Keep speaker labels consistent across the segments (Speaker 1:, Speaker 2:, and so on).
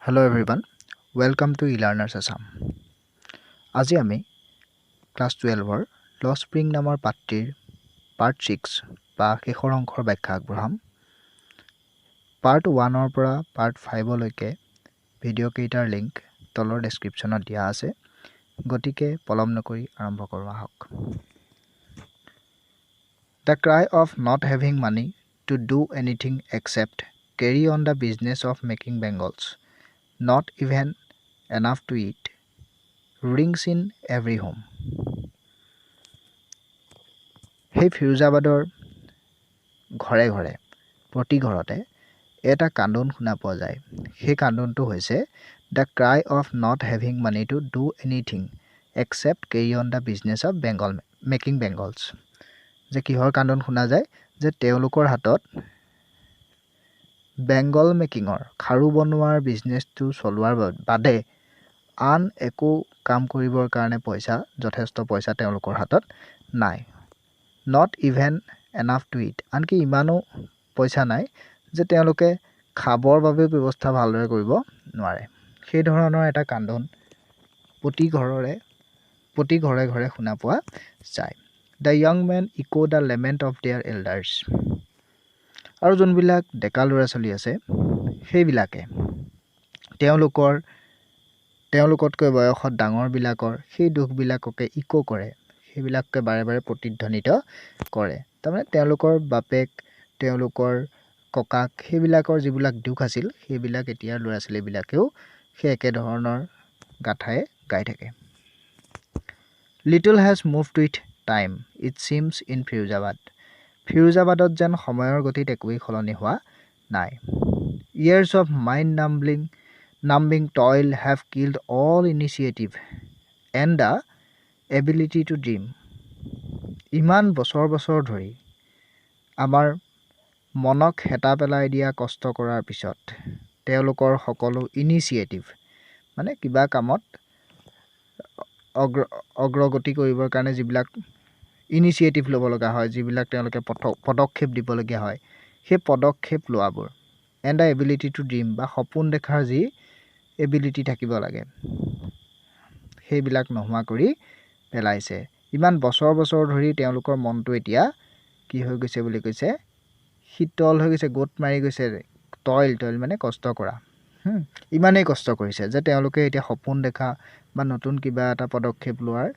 Speaker 1: Hello everyone, welcome to eLearners Assam. আজি আমি class 12ৰ ল স্প্ৰিং নামৰ পাঠটিৰ পাৰ্ট 6 বা শেষৰ অংশৰ ব্যাখ্যা আগবঢ়াম। পাৰ্ট 1ৰ পৰা পাৰ্ট 5লৈকে ভিডিঅ' কেইটাৰ লিংক তলৰ ডেছক্ৰিপশ্যনত দিয়া আছে। গতিকে পলম নকৰি আৰম্ভ কৰোঁ আহক। The cry of not having money to do anything except carry on the business of making bangles, not even enough to eat, rings in every home. সেই ফিৰোজাবাদৰ ঘৰে ঘৰে প্ৰতি ঘৰতে এটা কান্দোন শুনা পোৱা যায়। সেই কান্দোনটো হৈছে the cry of not having money to do anything except carry on the business of making bangles. যে কিহৰ কান্দোন শুনা যায় যে তেওঁলোকৰ হাতত বেংগল মেকিঙৰ খাৰু বনোৱাৰ বিজনেছটো চলোৱাৰ বাদে আন একো কাম কৰিবৰ কাৰণে যথেষ্ট পইচা তেওঁলোকৰ হাতত নাই। Not even enough to it, আনকি ইমানো পইচা নাই যে তেওঁলোকে খাবৰ বাবে ব্যৱস্থা ভালদৰে কৰিব নোৱাৰে। সেই ধৰণৰ এটা কান্দোন প্ৰতি ঘৰে ঘৰে শুনা পোৱা যায়। The young men echo the lament of their elders. আৰু যোনবিলাক ডেকা ল'ৰা ছোৱালী আছে সেইবিলাকে তেওঁলোকতকৈ বয়সত ডাঙৰবিলাকৰ সেই দুখবিলাককে ইকো কৰে, সেইবিলাককে বাৰে বাৰে প্ৰতিধ্বনিত কৰে। তাৰমানে তেওঁলোকৰ বাপেক, তেওঁলোকৰ ককাক সেইবিলাকৰ যিবিলাক দুখ আছিল সেইবিলাক এতিয়াৰ ল'ৰা ছোৱালীবিলাকেও সেই একেধৰণৰ গাথাই গাই থাকে। Little has moved with time it seems in Firozabad. ফিৰোজাবাদত যেন সময়ৰ গতিত একোৱেই সলনি হোৱা নাই। Years of mind-numbing toil have killed all initiative and the ability to dream. ইমান বছৰ ধৰি আমাৰ মনক হেতা পেলাই দিয়া কষ্ট কৰাৰ পিছত তেওঁলোকৰ সকলো ইনিচিয়েটিভ মানে কিবা কামত অগ্ৰগতি কৰিবৰ কাৰণে যিবিলাক ইনিচিয়েটিভ ল'ব লগা হয়, যিবিলাক তেওঁলোকে পদক্ষেপ দিবলগীয়া হয়, সেই পদক্ষেপ লোৱাবোৰ and the ability to dream বা সপোন দেখাৰ যি এবিলিটি থাকিব লাগে সেইবিলাক নোহোৱা কৰি পেলাইছে। ইমান বছৰ ধৰি তেওঁলোকৰ মনটো এতিয়া কি হৈ গৈছে বুলি কৈছে, শীতল হৈ গৈছে, গোট মাৰি গৈছে। টইল মানে কষ্ট কৰা, ইমানেই কষ্ট কৰিছে যে তেওঁলোকে এতিয়া সপোন দেখা বা নতুন কিবা এটা পদক্ষেপ লোৱাৰ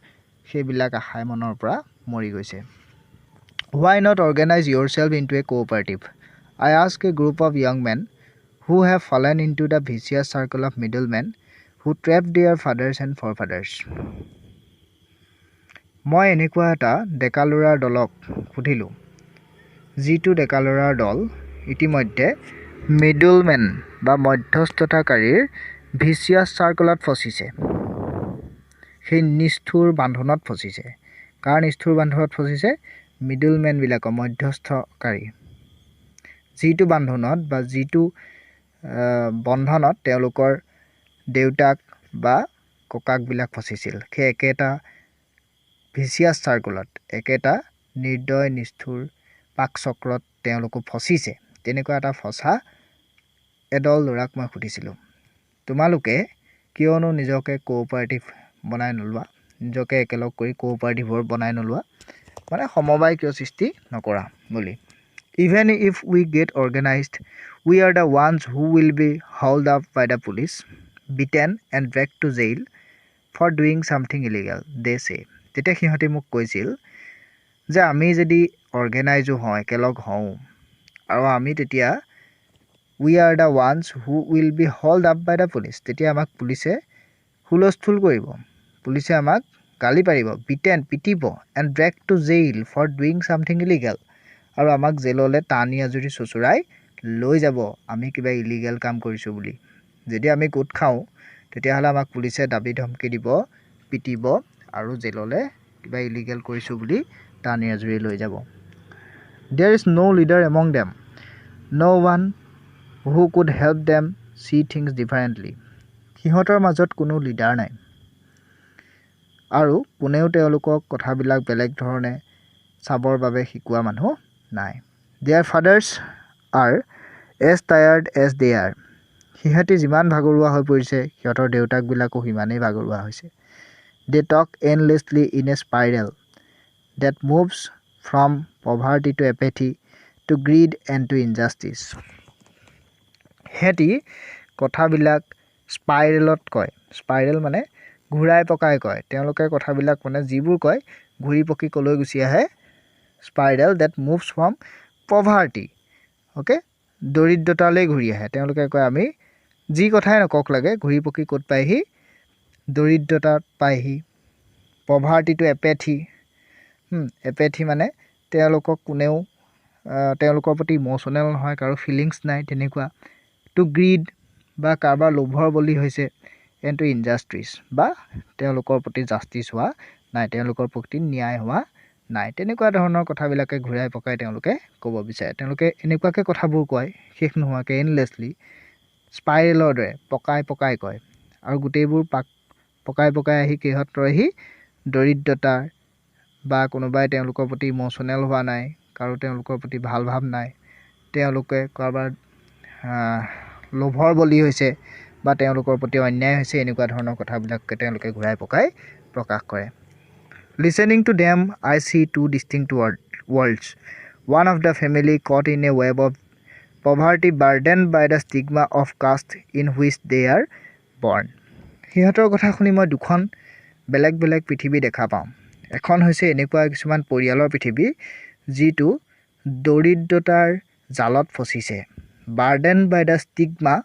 Speaker 1: সেইবিলাক আশাই মনৰ পৰা মৰি গৈছে। Why not organize yourself into a cooperative? I ask a group of young men who have fallen into the vicious circle of middlemen who trapped their fathers and forefathers. মই এনেকুৱা এটা ডেকা ল'ৰাৰ দলক সুধিলোঁ যিটো ডেকা ল'ৰাৰ দল ইতিমধ্যে মিডলমেন বা মধ্যস্থতাকাৰীৰ ভিচিয়াছ চাৰ্কলত ফচিছে। সেই নিষ্ঠুৰ বান্ধোনত ফচিছে। কাৰ নিষ্ঠুৰ বান্ধোনত ফচিছে? মিডলমেনবিলাকৰ, মধ্যস্থকাৰী। যিটো বান্ধোনত বা যিটো বন্ধনত তেওঁলোকৰ দেউতাক বা ককাকবিলাক ফচিছিল, সেই একেটা ভিচিয়াছ চাৰ্কলত, একেটা নিৰ্দয় নিষ্ঠুৰ পাকচক্ৰত তেওঁলোকো ফচিছে। তেনেকুৱা এটা ফচা এদল ল'ৰাক মই সুধিছিলোঁ, তোমালোকে কিয়নো নিজকে কোঅপাৰেটিভ বনাই নোলোৱা, নিজকে একেলগ কৰি কোঅপাৰেটিভৰ বনাই নোলোৱা, মানে সমবায় কিয় সৃষ্টি নকৰা বুলি। Even if we get organized, we are the ones who will be hauled up by the police, beaten and dragged to jail for doing something illegal, they say. তেতিয়া সিহঁতে মোক কৈছিল যে আমি যদি অৰ্গেনাইজো হওঁ, একেলগ হওঁ, আৰু আমি তেতিয়া we are the ones who will be hauled up by the police, তেতিয়া আমাক পুলিচে হুলস্থুল কৰিব, পুলিচে আমাক গালি পাৰিব, পিটিব and dragged to jail for doing something illegal, আৰু আমাক জেললৈ টানি আজুৰি চুচুৰাই লৈ যাব আমি কিবা ইলিগেল কাম কৰিছোঁ বুলি। যদি আমি গোট খাওঁ তেতিয়াহ'লে আমাক পুলিচে দাবী ধমকি দিব, পিটিব আৰু জেললৈ কিবা ইলিগেল কৰিছোঁ বুলি টানি আজুৰি লৈ যাব। There is no leader among them, no one who could help them see things differently. সিহঁতৰ মাজত কোনো লিডাৰ নাই আৰু কোনেও তেওঁলোকক কথাবিলাক বেলেগ ধৰণে চাবৰ বাবে শিকোৱা মানুহ নাই। Their fathers are as tired as they are. সিহঁতে যিমান ভাগৰুৱা হৈ পৰিছে সিহঁতৰ দেউতাকবিলাকো সিমানেই ভাগৰুৱা হৈছে they talk endlessly in a spiral that moves from poverty to apathy to greed and to injustice সিহঁতি কথাবিলাক স্পাইৰেলত কয় স্পাইৰেল মানে ঘূৰাই পকাই কয় তেওঁলোকে কথাবিলাক মানে যিবোৰ কয় ঘূৰি পকি কলৈ গুচি আহে spiral that moves from poverty okay দৰিদ্ৰতালৈ ঘূৰি আহে তেওঁলোকে কয় আমি যি কথাই নকক লাগে ঘূৰি পকি ক'ত পায়হি দৰিদ্ৰতাত পায়হি পভাৰ্টি টু এপেথি এপেথি মানে তেওঁলোকক কোনেও তেওঁলোকৰ প্ৰতি ইম'চনেল নহয় কাৰো ফিলিংছ নাই তেনেকুৱা টু গ্ৰীড বা কাৰোবাৰ লোভৰ বলি হৈছে এণ্ড টু ইনজাষ্টিছ বা তেওঁলোকৰ প্ৰতি জাষ্টিছ হোৱা নাই তেওঁলোকৰ প্ৰতি ন্যায় হোৱা নাই তেনেকুৱা ধৰণৰ কথাবিলাকে ঘূৰাই পকাই তেওঁলোকে ক'ব বিচাৰে তেওঁলোকে এনেকুৱাকৈ কথাবোৰ কয় শেষ নোহোৱাকৈ এণ্ডলেছলি স্পাইৰেলৰ দৰে পকাই পকাই কয় আৰু গোটেইবোৰ পকাই পকাই আহি কিহত ৰয়হি দৰিদ্ৰতাৰ বা কোনোবাই তেওঁলোকৰ প্ৰতি ইম'চনেল হোৱা নাই কাৰো তেওঁলোকৰ প্ৰতি ভাল ভাৱ নাই তেওঁলোকে কাৰোবাৰ লোভৰ বলি হৈছে বা তেওঁলোকৰ প্ৰতি অন্যায় হৈছে এনেকুৱা ধৰণৰ কথাবিলাককে তেওঁলোকে ঘূৰাই পকাই প্ৰকাশ কৰে Listening to them, I see two distinct worlds. One of the family caught in a web of poverty burdened by the stigma of caste in which they are born. সিহঁতৰ কথা শুনি মই দুখন বেলেগ বেলেগ পৃথিৱী দেখা পাওঁ এখন হৈছে এনেকুৱা কিছুমান পৰিয়ালৰ পৃথিৱী যিটো দৰিদ্ৰতাৰ জালত ফচিছে burdened by the stigma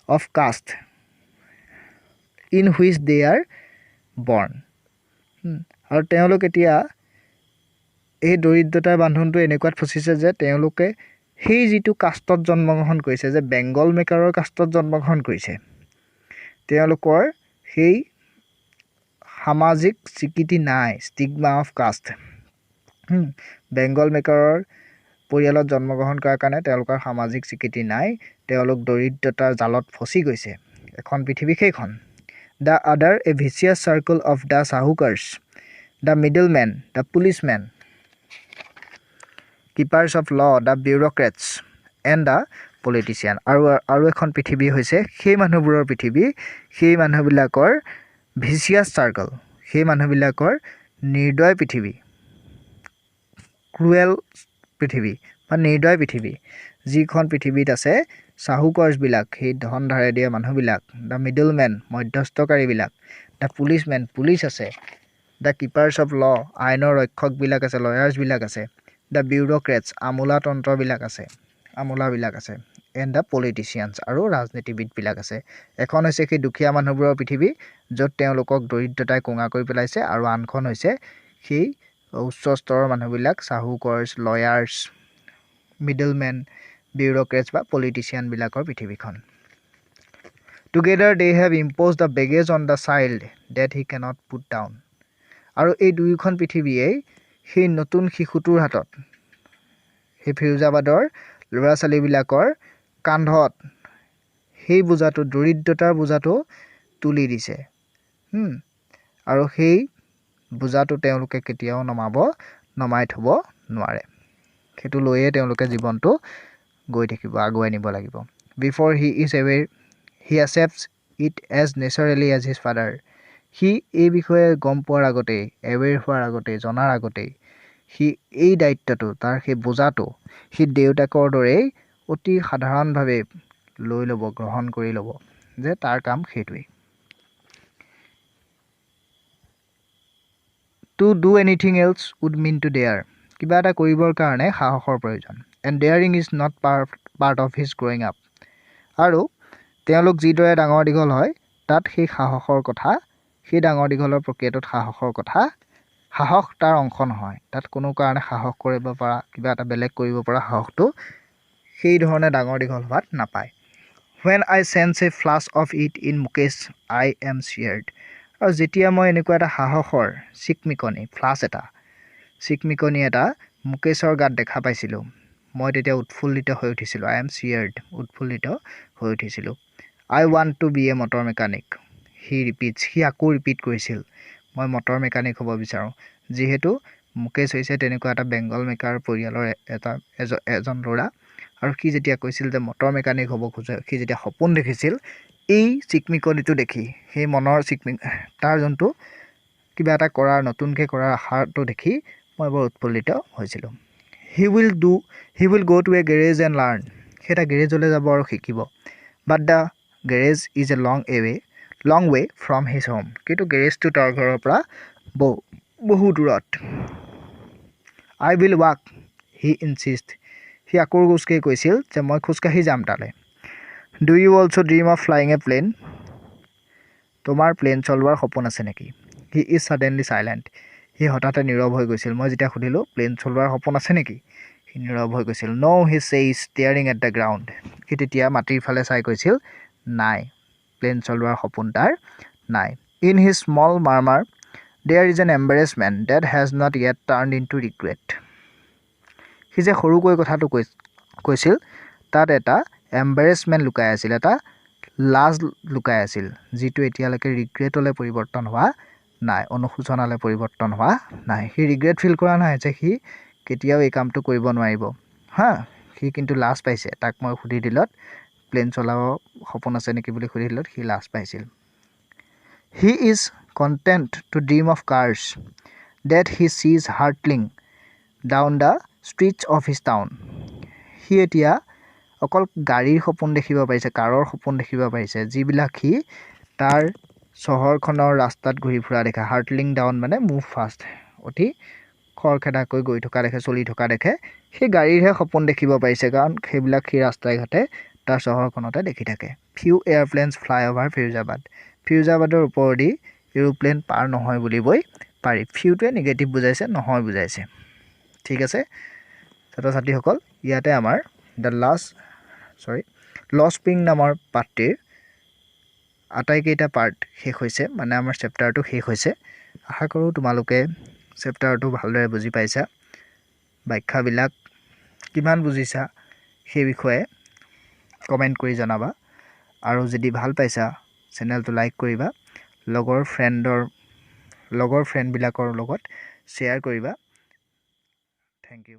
Speaker 1: of caste in which they are born. আৰু তেওঁলোক এতিয়া এই দৰিদ্ৰতাৰ বান্ধনটো এনেকুৱাত ফচিছে যে তেওঁলোকে সেই যিটো কাষ্টত জন্মগ্ৰহণ কৰিছে যে বেংগল মেকাৰৰ কাষ্টত জন্মগ্ৰহণ কৰিছে তেওঁলোকৰ সেই সামাজিক স্বীকৃতি নাই ষ্টিগমা অফ কাষ্ট বেংগল মেকাৰৰ পৰিয়ালত জন্মগ্ৰহণ কৰাৰ কাৰণে তেওঁলোকৰ সামাজিক স্বীকৃতি নাই তেওঁলোক দৰিদ্ৰতাৰ জালত ফচি গৈছে এখন পৃথিৱী সেইখন The other a vicious circle of the Sahukars, the middlemen, the policemen, keepers of law, the bureaucrats, and the politician. আৰু এখন পৃথিৱী হৈছে সেই মানুহবোৰৰ পৃথিৱী সেই মানুহবিলাকৰ vicious circle সেই মানুহবিলাকৰ নিৰ্দয় পৃথিৱী ক্ৰুৱেল পৃথিৱী বা নিৰ্দয় পৃথিৱী যিখন পৃথিৱীত আছে চাহুকাৰ্ছবিলাক সেই ধন ধাৰে দিয়া মানুহবিলাক দ্য মিডলমেন মধ্যস্থকাৰীবিলাক দ্য পুলিচমেন পুলিচ আছে দ্য কিপাৰ্ছ অফ ল আইনৰ ৰক্ষকবিলাক আছে লয়াৰ্ছবিলাক আছে দ্য বিউৰ'ক্ৰেটছ আমোলাতন্ত্ৰবিলাক আছে আমোলাবিলাক আছে এণ্ড দ্য পলিটিচিয়ানছ আৰু ৰাজনীতিবিদবিলাক আছে এখন হৈছে সেই দুখীয়া মানুহবোৰৰ পৃথিৱী য'ত তেওঁলোকক দৰিদ্ৰতাই কোঙা কৰি পেলাইছে আৰু আনখন হৈছে সেই উচ্চ স্তৰৰ মানুহবিলাক চাহুকাৰ্ছ লয়াৰ্ছ মিডলমেন bureaucrats বা পলিটিচিয়ানবিলাকৰ পৃথিৱীখন Together they have imposed the baggage on the child that he cannot put down আৰু এই দুইখন পৃথিৱীয়ে সেই নতুন শিশুটোৰ হাতত সেই ফিৰোজাবাদৰ ল'ৰা ছোৱালীবিলাকৰ কান্ধত সেই বোজাটো দৰিদ্ৰতাৰ বোজাটো তুলি দিছে আৰু সেই বোজাটো তেওঁলোকে কেতিয়াও নমাই থ'ব নোৱাৰে সেইটো লৈয়ে তেওঁলোকে জীৱনটো গৈ থাকিব আগুৱাই নিব লাগিব Before he is aware he accepts it as naturally as his father সি এই বিষয়ে গম পোৱাৰ আগতেই এৱেৰ হোৱাৰ আগতেই জনাৰ আগতেই সি এই দায়িত্বটো তাৰ সেই বোজাটো সি দেউতাকৰ দৰেই অতি সাধাৰণভাৱে লৈ ল'ব গ্ৰহণ কৰি ল'ব যে তাৰ কাম সেইটোৱেই To do anything else would mean to dare কিবা এটা কৰিবৰ কাৰণে সাহসৰ প্ৰয়োজন and daring is not part of his growing up আৰু তেওঁলোক যিদৰে ডাঙৰ দীঘল হয় তাত সেই সাহসৰ কথা সেই ডাঙৰ দীঘলৰ প্ৰক্ৰিয়াটোত সাহসৰ কথা সাহস তাৰ অংশ নহয় তাত কোনো কাৰণে সাহস কৰিব পৰা কিবা এটা বেলেগ কৰিব পৰা সাহসটো সেই ধৰণে ডাঙৰ দীঘল হোৱাত নাপায় When I sense a flash of it in Mukesh I am cheered আৰু যেতিয়া মই এনেকুৱা এটা সাহসৰ চিকমিকনি ফ্লাছ এটা চিকমিকনি এটা মুকেশৰ গাত দেখা পাইছিলোঁ মই তেতিয়া উৎফুল্লিত হৈ উঠিছিলোঁ I am cheered উৎফুল্লিত হৈ উঠিছিলোঁ I want to be a motor mechanic সি আকৌ ৰিপিট কৰিছিল মই মটৰ মেকানিক হ'ব বিচাৰোঁ যিহেতু মুকেশ হৈছে তেনেকুৱা এটা বেংগল মেকাৰ পৰিয়ালৰ এজন ল'ৰা আৰু সি যেতিয়া কৈছিল যে মটৰ মেকানিক হ'ব খোজে, সি যেতিয়া সপোন দেখিছিল এই চিকমিকনিটো দেখি, সেই মনৰ তাৰ যোনটো কিবা এটা কৰাৰ নতুনকৈ কৰাৰ আশাটো দেখি মই বৰ উৎফুল্লিত হৈছিলোঁ। He will go' to a garage and learn, সেই এটা গেৰেজলৈ যাব আৰু শিকিব। But the garage is a long way from his home, কিন্তু গেৰেজটো তাৰ ঘৰৰ পৰা বহু দূৰত। আই উইল ৱাক, হি ইনচিষ্ট, সি আকৌ খোজকাঢ়ি কৈছিল যে মই খোজকাঢ়ি যাম তালৈ। Do you also' dream of flying a plane, তোমাৰ প্লেন চলোৱাৰ সপোন আছে নেকি? হি ইজ ছাডেনলি চাইলেণ্ট, সি হঠাতে নীৰৱ হৈ গৈছিল। মই যেতিয়া সুধিলোঁ প্লেন চলোৱাৰ সপোন আছে নেকি, সি নীৰৱ হৈ গৈছিল। ন' হি ছেইজ ষ্টেয়াৰিং এট দ্য গ্ৰাউণ্ড, সি তেতিয়া মাটিৰ ফালে চাই কৈছিল নাই, প্লেন চলোৱাৰ সপোন তাৰ নাই। In his small murmur there is an embarrassment that has not yet turn into regret, সি যে সৰুকৈ কথাটো কৈছিল তাত এটা এম্বাৰেছমেণ্ট লুকাই আছিল, এটা লাজ লুকাই আছিল, যিটো এতিয়ালৈকে ৰিগ্ৰেটলৈ পৰিৱৰ্তন হোৱা নাই, অনুশোচনালৈ পৰিৱৰ্তন হোৱা নাই। সি ৰিগ্ৰেট ফিল কৰা নাই যে সি কেতিয়াও এই কামটো কৰিব নোৱাৰিব। সি কিন্তু লাজ পাইছে। তাক মই সুধি দিলত প্লেন চলাব সপোন আছে নেকি বুলি সুধি দিলত সি লাজ পাইছিল। He is content to dream of cars that he sees hurtling down the streets of his town, সি এতিয়া অকল গাড়ীৰ সপোন দেখিব পাৰিছে, কাৰৰ সপোন দেখিব পাৰিছে, যিবিলাক সি তাৰ চহৰখনৰ ৰাস্তাত ঘূৰি ফুৰা দেখে। হাৰ্টলিং ডাউন মানে মুভ ফাষ্ট, অতি খৰখেদাকৈ গৈ থকা দেখে, চলি থকা দেখে, সেই গাড়ীৰহে সপোন দেখিব পাৰিছে, কাৰণ সেইবিলাক সি ৰাস্তাই ঘাটে তাৰ চহৰখনতে দেখি থাকে। ফিউ এয়াৰপ্লেনছ ফ্লাই অভাৰ ফিৰোজাবাদ, ফিৰোজাবাদৰ ওপৰেদি এৰোপ্লেন পাৰ নহয় বুলিবই পাৰি। ফিউটোৱে নিগেটিভ বুজাইছে, নহয় বুজাইছে। ঠিক আছে ছাত্ৰ ছাত্ৰীসকল, ইয়াতে আমাৰ লষ্ট স্প্ৰিং নামৰ পাঠটিৰ আটাইকেইটা পাৰ্ট শেষ হৈছে, মানে আমাৰ চেপ্টাৰটো শেষ হৈছে। আশা কৰোঁ তোমালোকে চেপ্টাৰটো ভালদৰে বুজি পাইছা। ব্যাখ্যাবিলাক কিমান বুজিছা সেই বিষয়ে কমেণ্ট কৰি জনাবা, আৰু যদি ভাল পাইছা চেনেলটো লাইক কৰিবা, লগৰ ফ্ৰেণ্ডবিলাকৰ লগত শ্বেয়াৰ কৰিবা। Thank U.